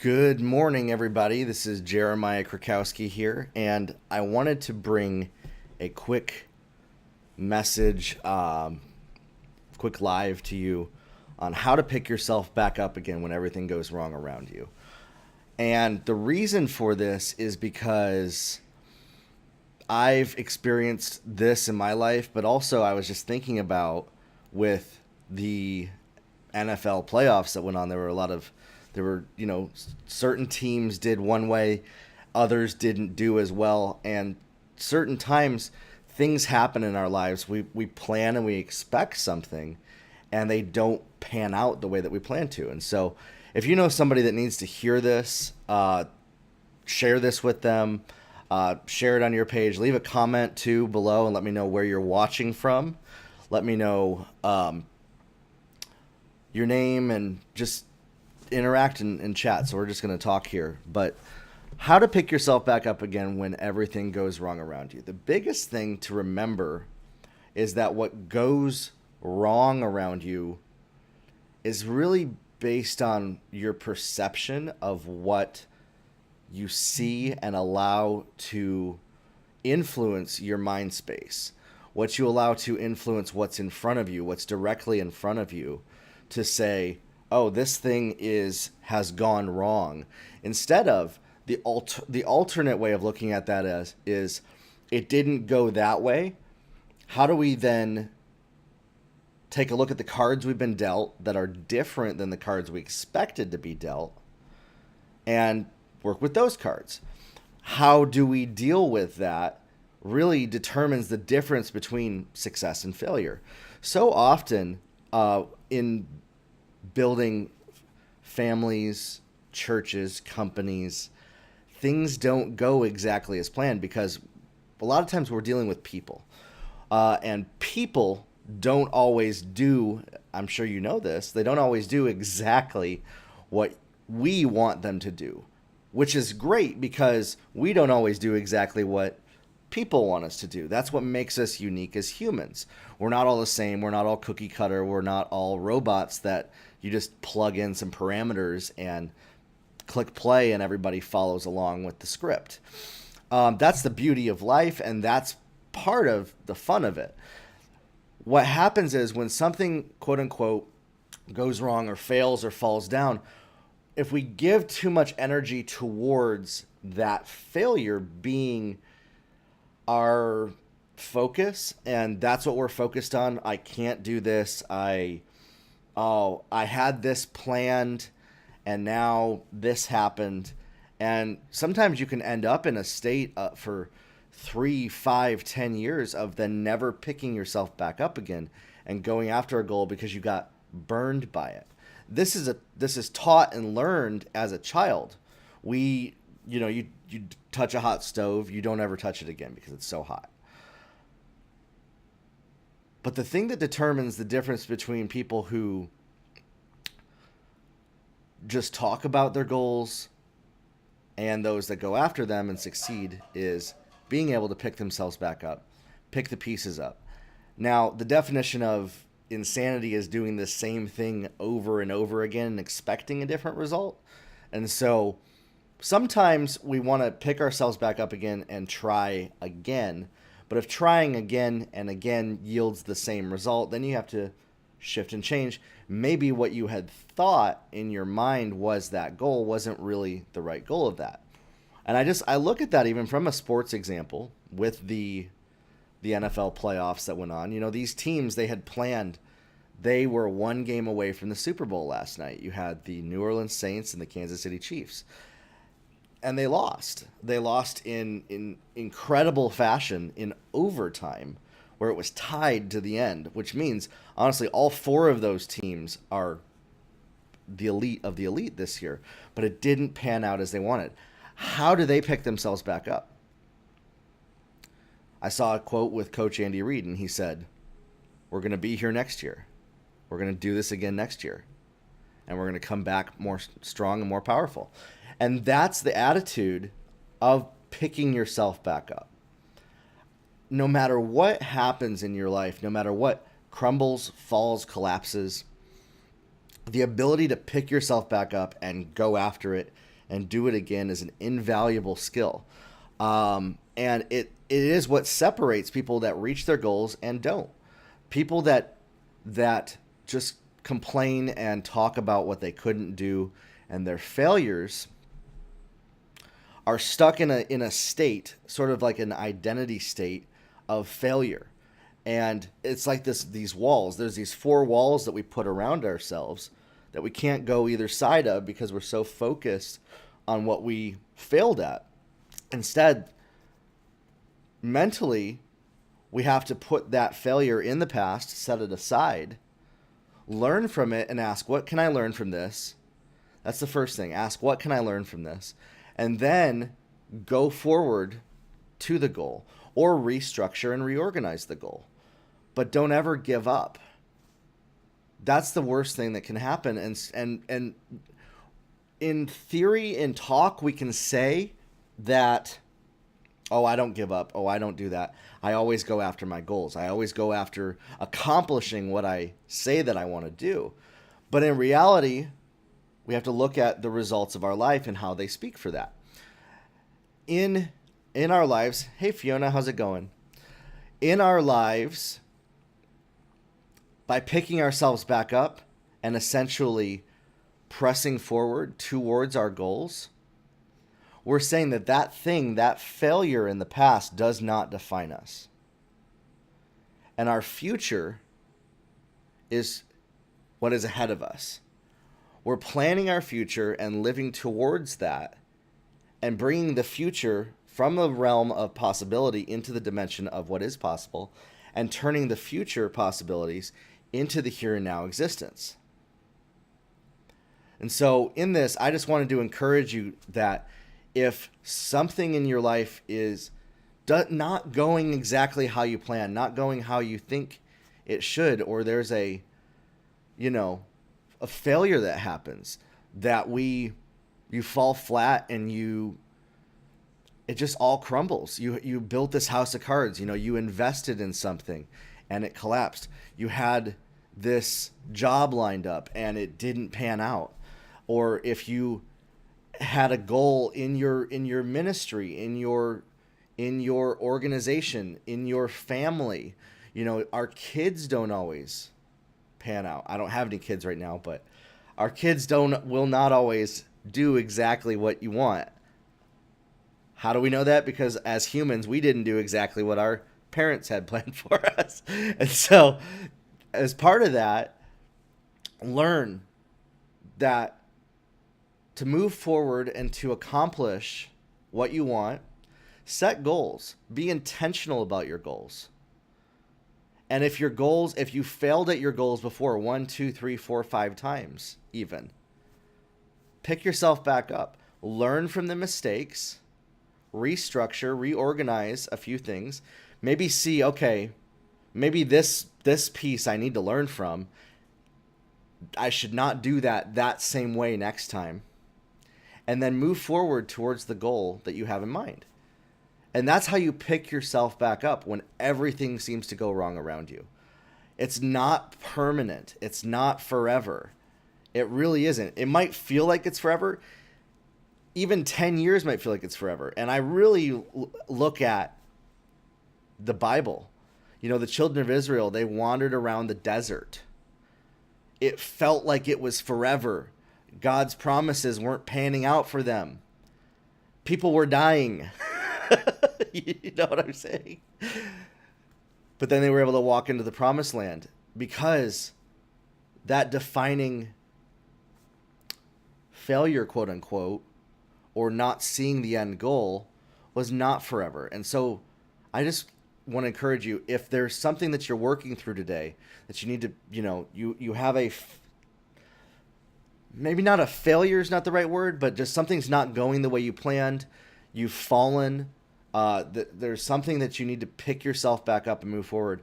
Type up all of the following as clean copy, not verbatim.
Good morning, everybody. This is Jeremiah Krakowski here, and I wanted to bring a quick message, quick live to you on how to pick yourself back up again when everything goes wrong around you. And the reason for this is because I've experienced this in my life, but also I was just thinking about with the NFL playoffs that went on. Certain teams did one way, others didn't do as well, and certain times things happen in our lives. We plan and we expect something, and they don't pan out the way that we plan to. And so, if you know somebody that needs to hear this, share this with them. Share it on your page. Leave a comment too below and let me know where you're watching from. Let me know your name and just interact in chat. So we're just going to talk here. But how to pick yourself back up again when everything goes wrong around you. The biggest thing to remember is that what goes wrong around you is really based on your perception of what you see and allow to influence your mind space, what you allow to influence what's in front of you, what's directly in front of you, to say, oh, this thing has gone wrong, instead of the alternate way of looking at that is it didn't go that way. How do we then take a look at the cards we've been dealt that are different than the cards we expected to be dealt and work with those cards? How do we deal with that really determines the difference between success and failure. So often in building families, churches, companies, things don't go exactly as planned because a lot of times we're dealing with people. And people don't always do, I'm sure you know this, they don't always do exactly what we want them to do, which is great because we don't always do exactly what people want us to do. That's what makes us unique as humans. We're not all the same. We're not all cookie cutter. We're not all robots that you just plug in some parameters and click play and everybody follows along with the script. That's the beauty of life, and that's part of the fun of it. What happens is when something, quote unquote, goes wrong or fails or falls down, if we give too much energy towards that failure being our focus, and that's what we're focused on. I can't do this. I had this planned and now this happened. And sometimes you can end up in a state for 3, 5, 10 years of then never picking yourself back up again and going after a goal because you got burned by it. This is taught and learned as a child. You touch a hot stove, you don't ever touch it again because it's so hot. But the thing that determines the difference between people who just talk about their goals and those that go after them and succeed is being able to pick themselves back up, pick the pieces up. Now, the definition of insanity is doing the same thing over and over again and expecting a different result. And so sometimes we want to pick ourselves back up again and try again. But if trying again and again yields the same result, then you have to shift and change. Maybe what you had thought in your mind was that goal wasn't really the right goal of that. And I look at that even from a sports example with the NFL playoffs that went on. You know, these teams, they had planned, they were one game away from the Super Bowl last night. You had the New Orleans Saints and the Kansas City Chiefs. And they lost. They lost in incredible fashion in overtime, where it was tied to the end, which means, honestly, all 4 of those teams are the elite of the elite this year. But it didn't pan out as they wanted. How do they pick themselves back up? I saw a quote with Coach Andy Reid, and he said, we're going to be here next year. We're going to do this again next year. And we're going to come back more strong and more powerful. And that's the attitude of picking yourself back up. No matter what happens in your life, no matter what crumbles, falls, collapses, the ability to pick yourself back up and go after it and do it again is an invaluable skill. And it is what separates people that reach their goals and don't. People that just complain and talk about what they couldn't do and their failures are stuck in a state, sort of like an identity state of failure. And it's like these walls. There's these four walls that we put around ourselves that we can't go either side of because we're so focused on what we failed at. Instead, mentally, we have to put that failure in the past, set it aside, learn from it, and ask, what can I learn from this? That's the first thing. Ask, what can I learn from this? And then go forward to the goal or restructure and reorganize the goal. But don't ever give up. That's the worst thing that can happen. And in theory, in talk, we can say that, oh, I don't give up. Oh, I don't do that. I always go after my goals. I always go after accomplishing what I say that I want to do. But in reality, we have to look at the results of our life and how they speak for that. In our lives, hey Fiona, how's it going? In our lives, by picking ourselves back up and essentially pressing forward towards our goals, we're saying that thing, that failure in the past does not define us. And our future is what is ahead of us. We're planning our future and living towards that and bringing the future from the realm of possibility into the dimension of what is possible and turning the future possibilities into the here and now existence. And so in this, I just wanted to encourage you that if something in your life is not going exactly how you plan, not going how you think it should, or there's a failure that happens, that you fall flat and it just all crumbles. You built this house of cards, you invested in something and it collapsed. You had this job lined up and it didn't pan out. Or if you had a goal in your ministry, in your organization, in your family, our kids don't always pan out. I don't have any kids right now, but our kids will not always do exactly what you want. How do we know that? Because as humans, we didn't do exactly what our parents had planned for us. And so as part of that, learn that to move forward and to accomplish what you want, set goals. Be intentional about your goals. And if you failed at your goals before 1, 2, 3, 4, 5 times even, pick yourself back up. Learn from the mistakes, restructure, reorganize a few things. Maybe see, okay, maybe this piece I need to learn from. I should not do that same way next time. And then move forward towards the goal that you have in mind. And that's how you pick yourself back up when everything seems to go wrong around you. It's not permanent. It's not forever. It really isn't. It might feel like it's forever. Even 10 years might feel like it's forever. And I really look at the Bible. The children of Israel, they wandered around the desert. It felt like it was forever. God's promises weren't panning out for them. People were dying. You know what I'm saying? But then they were able to walk into the promised land because that defining failure, quote unquote, or not seeing the end goal was not forever. And so I just want to encourage you, if there's something that you're working through today that you need to, you have maybe not a failure is not the right word, but just something's not going the way you planned. You've fallen. There's something that you need to pick yourself back up and move forward.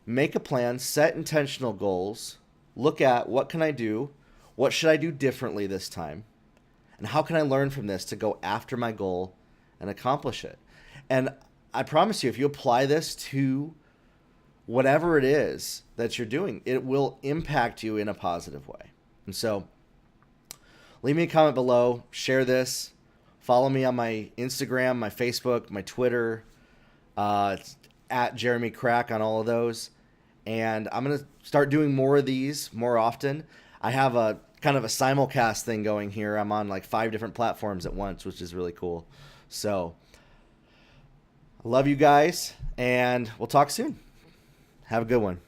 Make a plan, set intentional goals, look at what can I do? What should I do differently this time? And how can I learn from this to go after my goal and accomplish it? And I promise you, if you apply this to whatever it is that you're doing, it will impact you in a positive way. And so leave me a comment below. Share this. Follow me on my Instagram, my Facebook, my Twitter. It's at Jeremy Crack on all of those. And I'm going to start doing more of these more often. I have a kind of a simulcast thing going here. I'm on like 5 different platforms at once, which is really cool. So I love you guys, and we'll talk soon. Have a good one.